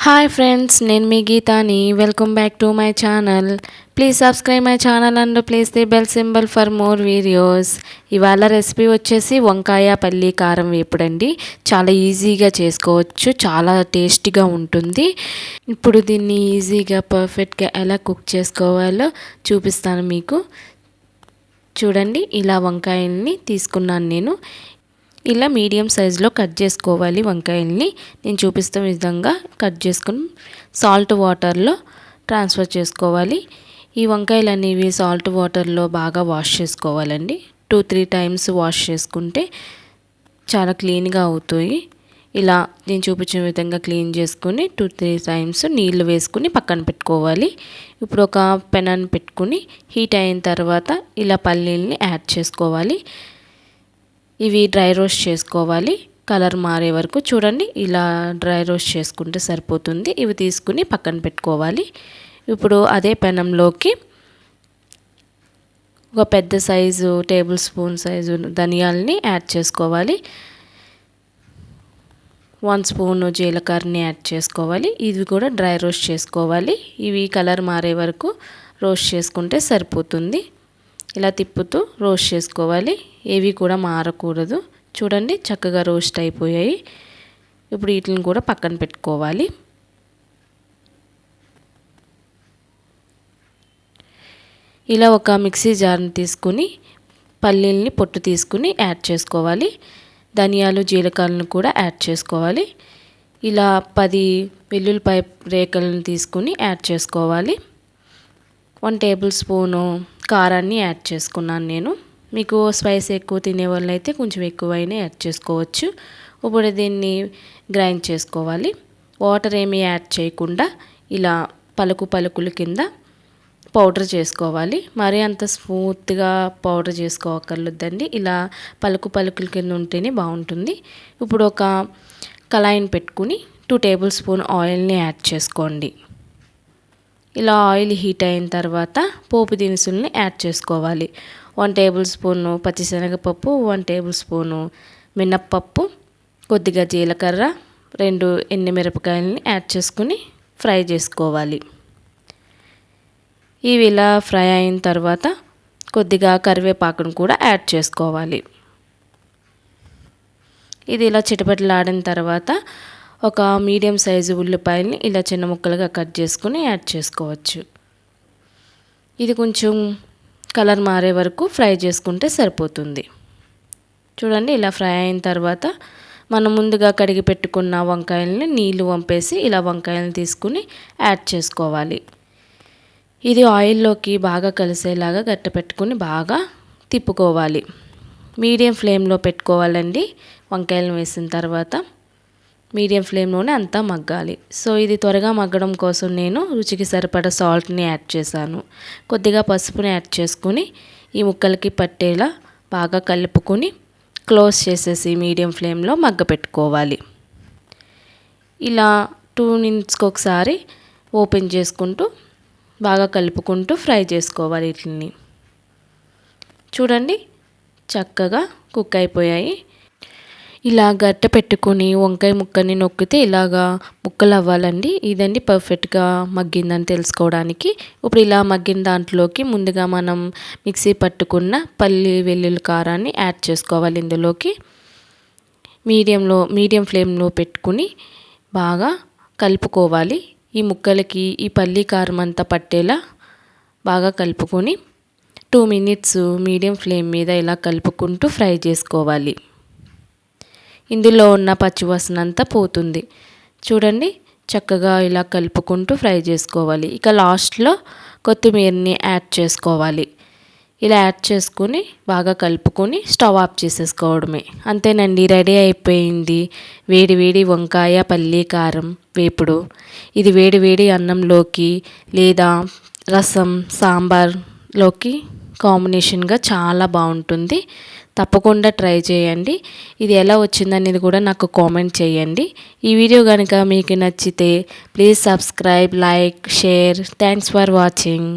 Hi friends, నేను మీ గీతాని. Welcome back to my channel. Please subscribe my channel and place the bell symbol for more videos. ఇవాళ recipe వచ్చేసి వంకాయ పల్లి కారం వేపుడండి. చాలా ఈజీగా చేసుకోవచ్చు, చాలా టేస్టీగా ఉంటుంది. ఇప్పుడు దీన్ని ఈజీగా పర్ఫెక్ట్గా ఎలా కుక్ చేసుకోవాలో చూపిస్తాను మీకు. చూడండి, ఇలా వంకాయల్ని తీసుకున్నాను నేను. ఇలా మీడియం సైజులో కట్ చేసుకోవాలి వంకాయల్ని. నేను చూపిస్తున్న విధంగా కట్ చేసుకుని సాల్ట్ వాటర్లో ట్రాన్స్ఫర్ చేసుకోవాలి. ఈ వంకాయలు అనేవి సాల్ట్ వాటర్లో బాగా వాష్ చేసుకోవాలండి. 2-3 టైమ్స్ వాష్ చేసుకుంటే చాలా క్లీన్గా అవుతాయి. ఇలా నేను చూపించిన విధంగా క్లీన్ చేసుకుని 2-3 టైమ్స్ నీళ్ళు వేసుకుని పక్కన పెట్టుకోవాలి. ఇప్పుడు ఒక పెనాన్ని పెట్టుకుని హీట్ అయిన తర్వాత ఇలా పల్లీల్ని యాడ్ చేసుకోవాలి. ఇవి డ్రై రోస్ట్ చేసుకోవాలి, కలర్ మారే వరకు. చూడండి, ఇలా డ్రై రోస్ట్ చేసుకుంటే సరిపోతుంది. ఇవి తీసుకుని పక్కన పెట్టుకోవాలి. ఇప్పుడు అదే పెనంలోకి ఒక పెద్ద సైజు టేబుల్ స్పూన్ సైజు ధనియాలని యాడ్ చేసుకోవాలి. 1 స్పూన్ జీలకర్రని యాడ్ చేసుకోవాలి. ఇది కూడా డ్రై రోస్ట్ చేసుకోవాలి. ఇవి కలర్ మారే వరకు రోస్ట్ చేసుకుంటే సరిపోతుంది. ఇలా తిప్పుతూ రోస్ట్ చేసుకోవాలి. ఏవి కూడా మారకూడదు. చూడండి, చక్కగా రోస్ట్ అయిపోయాయి. ఇప్పుడు వీటిని కూడా పక్కన పెట్టుకోవాలి. ఇలా ఒక మిక్సీ జార్ని తీసుకుని పల్లీల్ని పొట్టు తీసుకుని యాడ్ చేసుకోవాలి. ధనియాలు జీలకర్రను కూడా యాడ్ చేసుకోవాలి. ఇలా 10 వెల్లుల్లిపాయ రేకలను తీసుకుని యాడ్ చేసుకోవాలి. 1 టేబుల్ స్పూను కారాన్ని యాడ్ చేసుకున్నాను నేను. మీకు స్పైస్ ఎక్కువ తినే వాళ్ళైతే కొంచెం ఎక్కువైనా యాడ్ చేసుకోవచ్చు. ఇప్పుడు దీన్ని గ్రైండ్ చేసుకోవాలి. వాటర్ ఏమీ యాడ్ చేయకుండా ఇలా పలుకుల కింద పౌడర్ చేసుకోవాలి. మరీ అంత స్మూత్గా పౌడర్ చేసుకోవక్కర్లేదండి. ఇలా పలుకుల కింద ఉంటేనే బాగుంటుంది. ఇప్పుడు ఒక కళాయిని పెట్టుకుని 2 టేబుల్ స్పూన్ ఆయిల్ని యాడ్ చేసుకోండి. ఇలా ఆయిల్ హీట్ అయిన తర్వాత పోపు దినుసుల్ని యాడ్ చేసుకోవాలి. 1 టేబుల్ స్పూను పచ్చిశనగపప్పు, 1 టేబుల్ స్పూను మినప్పప్పు, కొద్దిగా జీలకర్ర, 2 ఎండుమిరపకాయలని యాడ్ చేసుకుని ఫ్రై చేసుకోవాలి. ఇవి ఇలా ఫ్రై అయిన తర్వాత కొద్దిగా కరివేపాకును కూడా యాడ్ చేసుకోవాలి. ఇది ఇలా చిటపటలాడిన తర్వాత ఒక మీడియం సైజు ఉల్లిపాయల్ని ఇలా చిన్న ముక్కలుగా కట్ చేసుకుని యాడ్ చేసుకోవచ్చు. ఇది కొంచెం కలర్ మారే వరకు ఫ్రై చేసుకుంటే సరిపోతుంది. చూడండి, ఇలా ఫ్రై అయిన తర్వాత మనం ముందుగా కడిగి పెట్టుకున్న వంకాయల్ని నీళ్లు వంపేసి ఇలా వంకాయలను తీసుకుని యాడ్ చేసుకోవాలి. ఇది ఆయిల్లోకి బాగా కలిసేలాగా గట్టపెట్టుకుని బాగా తిప్పుకోవాలి. మీడియం ఫ్లేమ్లో పెట్టుకోవాలండి. వంకాయలను వేసిన తర్వాత మీడియం ఫ్లేమ్లోనే అంతా మగ్గాలి. సో ఇది త్వరగా మగ్గడం కోసం నేను రుచికి సరిపడా సాల్ట్ని యాడ్ చేశాను. కొద్దిగా పసుపుని యాడ్ చేసుకుని ఈ ముక్కలకి పట్టేలా బాగా కలుపుకొని క్లోజ్ చేసేసి మీడియం ఫ్లేమ్లో మగ్గపెట్టుకోవాలి. ఇలా 2 మినిట్స్కి ఒకసారి ఓపెన్ చేసుకుంటూ బాగా కలుపుకుంటూ ఫ్రై చేసుకోవాలి వీటిని. చూడండి, చక్కగా కుక్ అయిపోయాయి. ఇలా గట్ట పెట్టుకుని వంకాయ ముక్కని నొక్కితే ఇలాగా ముక్కలు అవ్వాలండి. ఇదండి పర్ఫెక్ట్గా మగ్గిందని తెలుసుకోవడానికి. ఇప్పుడు ఇలా మగ్గిన దాంట్లోకి ముందుగా మనం మిక్సీ పట్టుకున్న పల్లి వెల్లుల్లి కారాన్ని యాడ్ చేసుకోవాలి. ఇందులోకి మీడియం ఫ్లేమ్లో పెట్టుకుని బాగా కలుపుకోవాలి. ఈ ముక్కలకి ఈ పల్లి కారం అంతా పట్టేలా బాగా కలుపుకొని 2 మినిట్స్ మీడియం ఫ్లేమ్ మీద ఇలా కలుపుకుంటూ ఫ్రై చేసుకోవాలి. ఇందులో ఉన్న పచ్చివాసన అంతా పోతుంది. చూడండి, చక్కగా ఇలా కలుపుకుంటూ ఫ్రై చేసుకోవాలి. ఇక లాస్ట్లో కొత్తిమీరని యాడ్ చేసుకోవాలి. ఇలా యాడ్ చేసుకుని బాగా కలుపుకొని స్టవ్ ఆఫ్ చేసేసుకోవడమే. అంతేనండి, రెడీ అయిపోయింది వేడి వేడి వంకాయ పల్లి కారం వేపుడు. ఇది వేడి వేడి అన్నంలోకి లేదా రసం సాంబార్లోకి కాంబినేషన్గా చాలా బాగుంటుంది. తప్పకుండా ట్రై చేయండి. ఇది ఎలా వచ్చిందనేది కూడా నాకు కామెంట్ చేయండి. ఈ వీడియో కనుక మీకు నచ్చితే please subscribe, like, share. Thanks for watching.